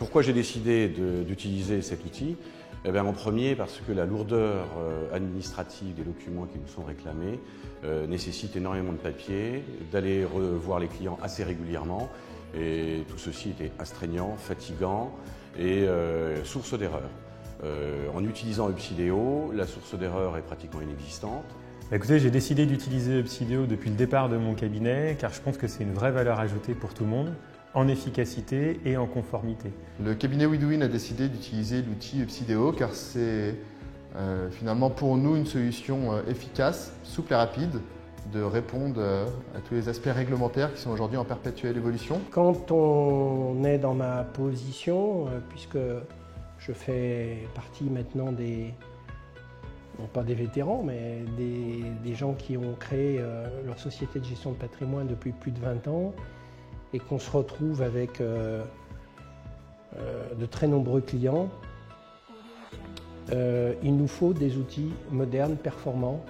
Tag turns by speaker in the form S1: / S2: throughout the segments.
S1: Pourquoi j'ai décidé d'utiliser cet outil? Eh bien, en premier, parce que la lourdeur administrative des documents qui nous sont réclamés nécessite énormément de papier, d'aller revoir les clients assez régulièrement, et tout ceci était astreignant, fatigant et source d'erreur. En utilisant Upsideo, la source d'erreur est pratiquement inexistante.
S2: Écoutez, j'ai décidé d'utiliser Upsideo depuis le départ de mon cabinet car je pense que c'est une vraie valeur ajoutée pour tout le monde, en efficacité et en conformité.
S3: Le cabinet Widwin a décidé d'utiliser l'outil Upsideo car c'est finalement pour nous une solution efficace, souple et rapide de répondre à tous les aspects réglementaires qui sont aujourd'hui en perpétuelle évolution.
S4: Quand on est dans ma position, puisque je fais partie maintenant des, non pas des vétérans, mais des gens qui ont créé leur société de gestion de patrimoine depuis plus de 20 ans et qu'on se retrouve avec de très nombreux clients, il nous faut des outils modernes, performants,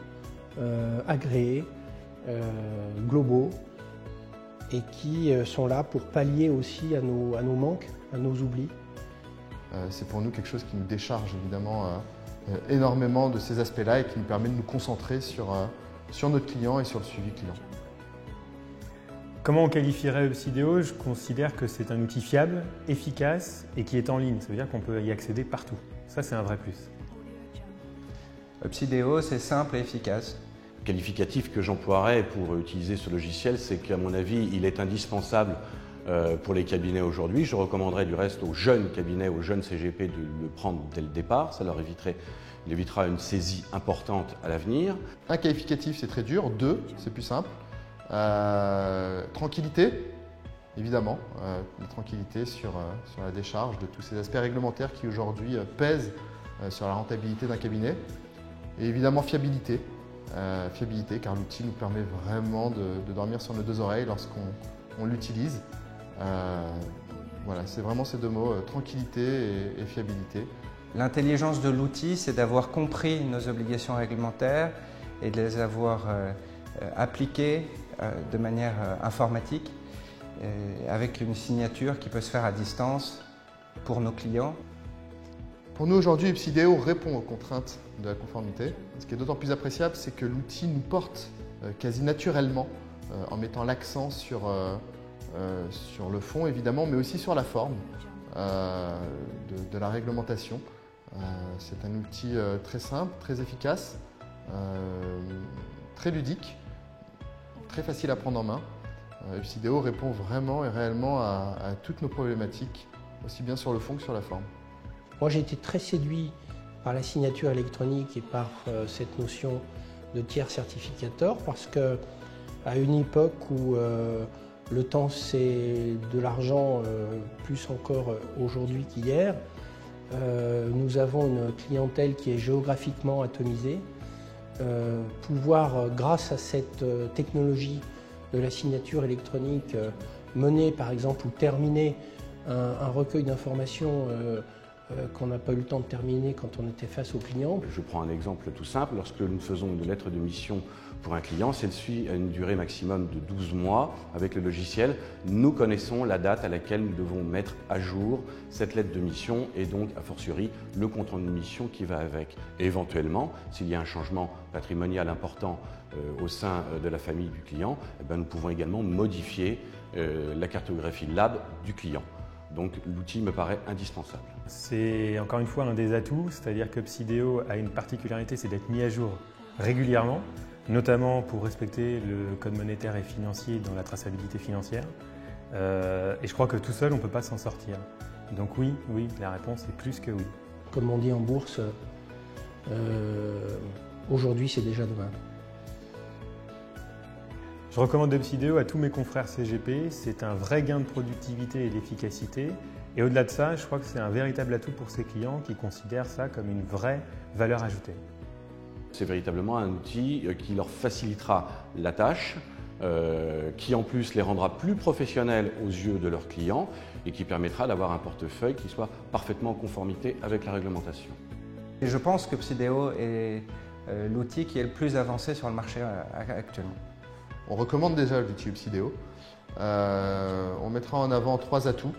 S4: agréés, globaux et qui sont là pour pallier aussi à nos manques, à nos oublis.
S3: C'est pour nous quelque chose qui nous décharge évidemment énormément de ces aspects-là et qui nous permet de nous concentrer sur notre client et sur le suivi client.
S2: Comment on qualifierait Upsideo? Je considère que c'est un outil fiable, efficace et qui est en ligne. Ça veut dire qu'on peut y accéder partout. Ça, c'est un vrai plus.
S5: Upsideo, c'est simple et efficace.
S1: Le qualificatif que j'emploierais pour utiliser ce logiciel, c'est qu'à mon avis, il est indispensable pour les cabinets aujourd'hui. Je recommanderais du reste aux jeunes cabinets, aux jeunes CGP de le prendre dès le départ. Ça leur évitera une saisie importante à l'avenir.
S3: Un qualificatif, c'est très dur. Deux, c'est plus simple. Tranquillité, évidemment. La tranquillité sur la décharge de tous ces aspects réglementaires qui aujourd'hui pèsent sur la rentabilité d'un cabinet. Et évidemment, fiabilité. Fiabilité, car l'outil nous permet vraiment de dormir sur nos deux oreilles lorsqu'on l'utilise. Voilà, c'est vraiment ces deux mots, tranquillité et fiabilité.
S5: L'intelligence de l'outil, c'est d'avoir compris nos obligations réglementaires et de les avoir appliquées de manière informatique, avec une signature qui peut se faire à distance pour nos clients.
S3: Pour nous aujourd'hui, Upsideo répond aux contraintes de la conformité. Ce qui est d'autant plus appréciable, c'est que l'outil nous porte quasi naturellement en mettant l'accent sur le fond évidemment, mais aussi sur la forme de la réglementation. C'est un outil très simple, très efficace, très ludique, très facile à prendre en main. Upsideo répond vraiment et réellement à toutes nos problématiques, aussi bien sur le fond que sur la forme.
S4: Moi, j'ai été très séduit par la signature électronique et par cette notion de tiers certificateur parce qu'à une époque où le temps c'est de l'argent plus encore aujourd'hui qu'hier, nous avons une clientèle qui est géographiquement atomisée. Pouvoir, grâce à cette technologie de la signature électronique, mener par exemple ou terminer un recueil d'informations qu'on n'a pas eu le temps de terminer quand on était face au client.
S1: Je prends un exemple tout simple. Lorsque nous faisons une lettre de mission pour un client, celle-ci a une durée maximum de 12 mois. Avec le logiciel, nous connaissons la date à laquelle nous devons mettre à jour cette lettre de mission et donc, a fortiori, le compte-rendu de mission qui va avec. Et éventuellement, s'il y a un changement patrimonial important au sein de la famille du client, nous pouvons également modifier la cartographie LAB du client. Donc l'outil me paraît indispensable.
S2: C'est encore une fois un des atouts, c'est-à-dire que Upsideo a une particularité, c'est d'être mis à jour régulièrement, notamment pour respecter le code monétaire et financier dans la traçabilité financière. Et je crois que tout seul, on ne peut pas s'en sortir. Donc oui, la réponse est plus que oui.
S4: Comme on dit en bourse, aujourd'hui c'est déjà demain.
S2: Je recommande Upsideo à tous mes confrères CGP, c'est un vrai gain de productivité et d'efficacité. Et au-delà de ça, je crois que c'est un véritable atout pour ses clients qui considèrent ça comme une vraie valeur ajoutée.
S1: C'est véritablement un outil qui leur facilitera la tâche, qui en plus les rendra plus professionnels aux yeux de leurs clients et qui permettra d'avoir un portefeuille qui soit parfaitement en conformité avec la réglementation.
S5: Et je pense que Upsideo est l'outil qui est le plus avancé sur le marché actuellement.
S3: On recommande déjà l'outil Upsideo. On mettra en avant 3 atouts.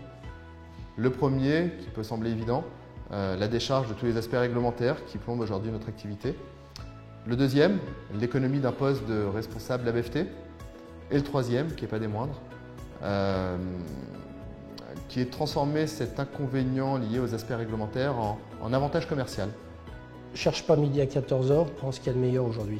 S3: Le premier, qui peut sembler évident, la décharge de tous les aspects réglementaires qui plombent aujourd'hui notre activité. Le deuxième, l'économie d'un poste de responsable ABFT. Et le troisième, qui n'est pas des moindres, qui est de transformer cet inconvénient lié aux aspects réglementaires en avantage commercial.
S4: Cherche pas midi à 14h, prends ce qu'il y a de meilleur aujourd'hui.